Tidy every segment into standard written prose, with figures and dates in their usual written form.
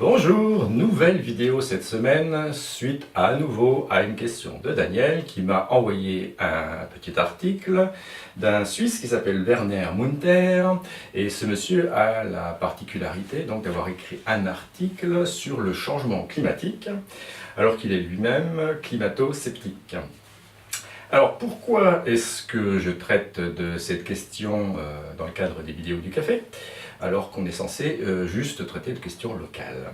Bonjour, nouvelle vidéo cette semaine suite à nouveau à une question de Daniel qui m'a envoyé un petit article d'un Suisse qui s'appelle Werner Munther, et ce monsieur a la particularité donc d'avoir écrit un article sur le changement climatique alors qu'il est lui-même climato-sceptique. Alors pourquoi est-ce que je traite de cette question dans le cadre des vidéos du café, alors qu'on est censé juste traiter de questions locales?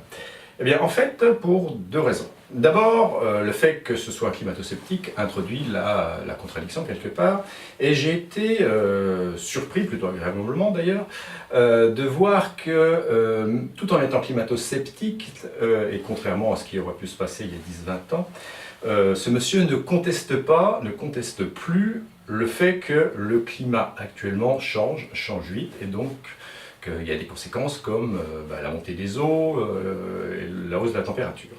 Eh bien en fait pour deux raisons. D'abord, le fait que ce soit climato-sceptique introduit la contradiction quelque part, et j'ai été surpris, plutôt agréablement d'ailleurs, de voir que tout en étant climato-sceptique, et contrairement à ce qui aurait pu se passer il y a 10-20 ans, ce monsieur ne conteste plus le fait que le climat actuellement change vite, et donc qu'il y a des conséquences comme la montée des eaux et la hausse de la température.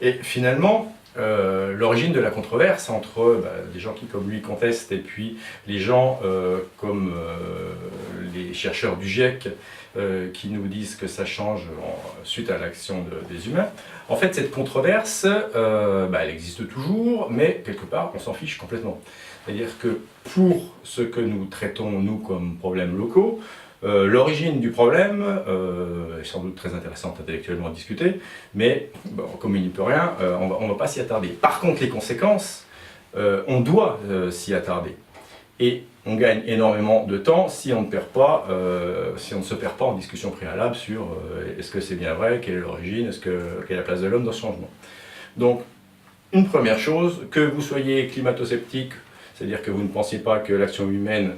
Et finalement, l'origine de la controverse entre des gens qui comme lui contestent et puis les gens comme les chercheurs du GIEC qui nous disent que ça change suite à l'action des humains, en fait cette controverse, elle existe toujours, mais quelque part on s'en fiche complètement. C'est-à-dire que pour ce que nous traitons nous comme problèmes locaux, l'origine du problème est sans doute très intéressante intellectuellement à discuter, mais bon, comme il n'y peut rien, on ne va pas s'y attarder. Par contre, les conséquences, on doit s'y attarder. Et on gagne énormément de temps si on ne se perd pas en discussion préalable sur est-ce que c'est bien vrai, quelle est l'origine, quelle est la place de l'homme dans ce changement. Donc, une première chose, que vous soyez climato-sceptique, c'est-à-dire que vous ne pensiez pas que l'action humaine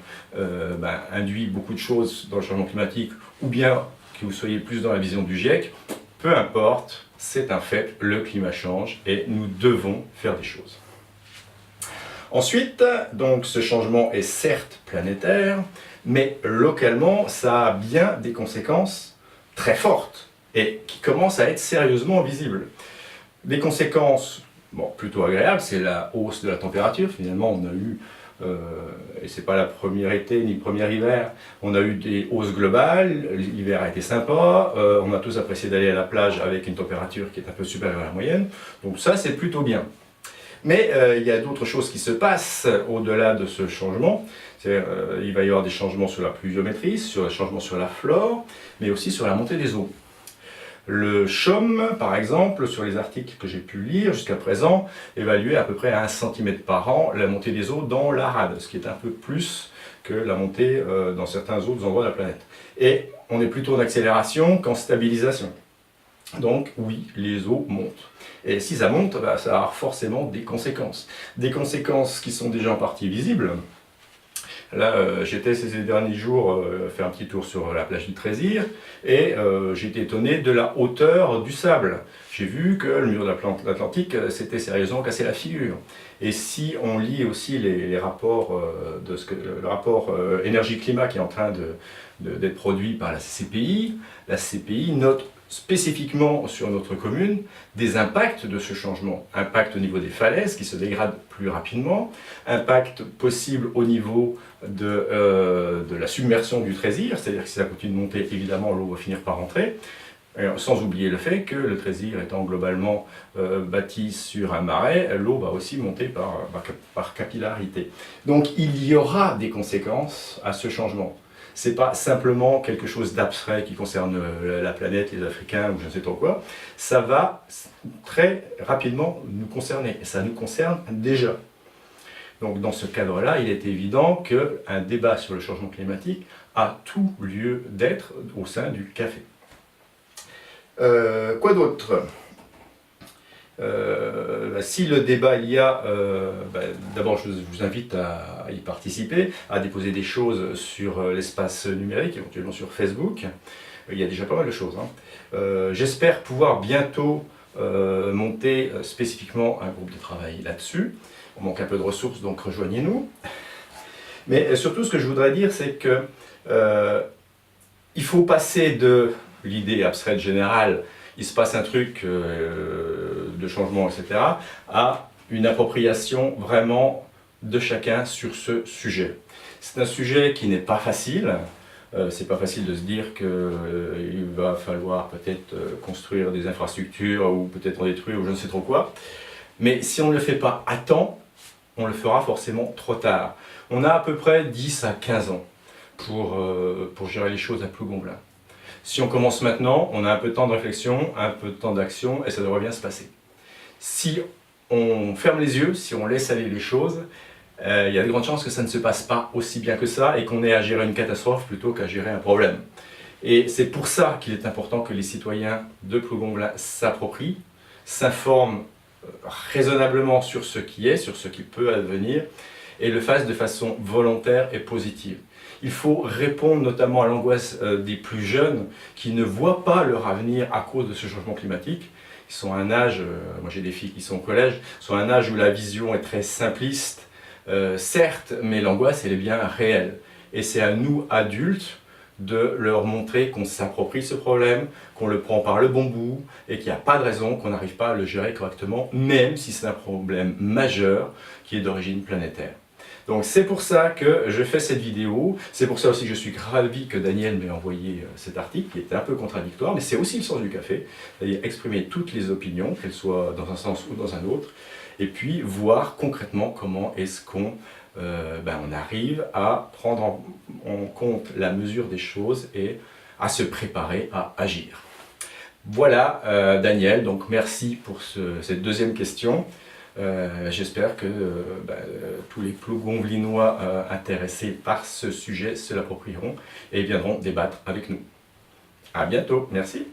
induit beaucoup de choses dans le changement climatique, ou bien que vous soyez plus dans la vision du GIEC, peu importe, c'est un fait, le climat change et nous devons faire des choses. Ensuite, donc, ce changement est certes planétaire, mais localement, ça a bien des conséquences très fortes et qui commencent à être sérieusement visibles. Des conséquences plutôt agréables, c'est la hausse de la température. Finalement, on a eu, et c'est pas la première été ni le premier hiver, on a eu des hausses globales, l'hiver a été sympa, on a tous apprécié d'aller à la plage avec une température qui est un peu supérieure à la moyenne, donc ça c'est plutôt bien. Mais il y a d'autres choses qui se passent au-delà de ce changement. Il va y avoir des changements sur la pluviométrie, des changements sur la flore, mais aussi sur la montée des eaux. Le CHOM, par exemple, sur les articles que j'ai pu lire jusqu'à présent, évaluait à peu près à 1 cm par an la montée des eaux dans la rade, ce qui est un peu plus que la montée dans certains autres endroits de la planète. Et on est plutôt en accélération qu'en stabilisation. Donc oui, les eaux montent. Et si ça monte, ça va avoir forcément des conséquences. Des conséquences qui sont déjà en partie visibles. Là, j'étais ces derniers jours faire un petit tour sur la plage du Trézir, et j'ai été étonné de la hauteur du sable. J'ai vu que le mur de l'Atlantique s'était sérieusement cassé la figure. Et si on lit aussi les rapports, le rapport énergie-climat qui est en train d'être produit par la CCPI note spécifiquement sur notre commune des impacts de ce changement. Impact au niveau des falaises qui se dégradent plus rapidement, impact possible au niveau de la submersion du Trézir, c'est-à-dire que si ça continue de monter, évidemment l'eau va finir par rentrer, sans oublier le fait que le Trézir étant globalement bâti sur un marais, l'eau va aussi monter par capillarité. Donc il y aura des conséquences à ce changement. Ce n'est pas simplement quelque chose d'abstrait qui concerne la planète, les Africains ou je ne sais trop quoi. Ça va très rapidement nous concerner, et ça nous concerne déjà. Donc dans ce cadre-là, il est évident qu'un débat sur le changement climatique a tout lieu d'être au sein du café. Quoi d'autre ? Si le débat il y a, d'abord je vous invite à y participer, à déposer des choses sur l'espace numérique, éventuellement sur Facebook. Il y a déjà pas mal de choses. J'espère pouvoir bientôt monter spécifiquement un groupe de travail là-dessus. On manque un peu de ressources, donc rejoignez-nous. Mais surtout ce que je voudrais dire, c'est que il faut passer de l'idée abstraite générale, il se passe un truc de changement, etc., à une appropriation vraiment de chacun sur ce sujet. C'est un sujet qui n'est pas facile, C'est pas facile de se dire qu'il va falloir peut-être construire des infrastructures ou peut-être en détruire ou je ne sais trop quoi. Mais si on ne le fait pas à temps, on le fera forcément trop tard. On a à peu près 10 à 15 ans pour gérer les choses à Plougonvelin. Si on commence maintenant, on a un peu de temps de réflexion, un peu de temps d'action et ça devrait bien se passer. Si on ferme les yeux, si on laisse aller les choses, il y a de grandes chances que ça ne se passe pas aussi bien que ça et qu'on ait à gérer une catastrophe plutôt qu'à gérer un problème. Et c'est pour ça qu'il est important que les citoyens de Plougonvelin s'approprient, s'informent raisonnablement sur ce qui est, sur ce qui peut advenir, et le fassent de façon volontaire et positive. Il faut répondre notamment à l'angoisse des plus jeunes qui ne voient pas leur avenir à cause de ce changement climatique. Ils sont à un âge, moi j'ai des filles qui sont au collège, ils sont à un âge où la vision est très simpliste, certes, mais l'angoisse elle est bien réelle. Et c'est à nous, adultes, de leur montrer qu'on s'approprie ce problème, qu'on le prend par le bon bout et qu'il n'y a pas de raison qu'on n'arrive pas à le gérer correctement, même si c'est un problème majeur qui est d'origine planétaire. Donc c'est pour ça que je fais cette vidéo, c'est pour ça aussi que je suis ravi que Daniel m'ait envoyé cet article qui était un peu contradictoire, mais c'est aussi le sens du café, c'est-à-dire exprimer toutes les opinions, qu'elles soient dans un sens ou dans un autre, et puis voir concrètement comment est-ce qu'on on arrive à prendre en compte la mesure des choses et à se préparer à agir. Voilà Daniel, donc merci pour cette deuxième question. J'espère que tous les Plougonvelinois intéressés par ce sujet se l'approprieront et viendront débattre avec nous. À bientôt, merci.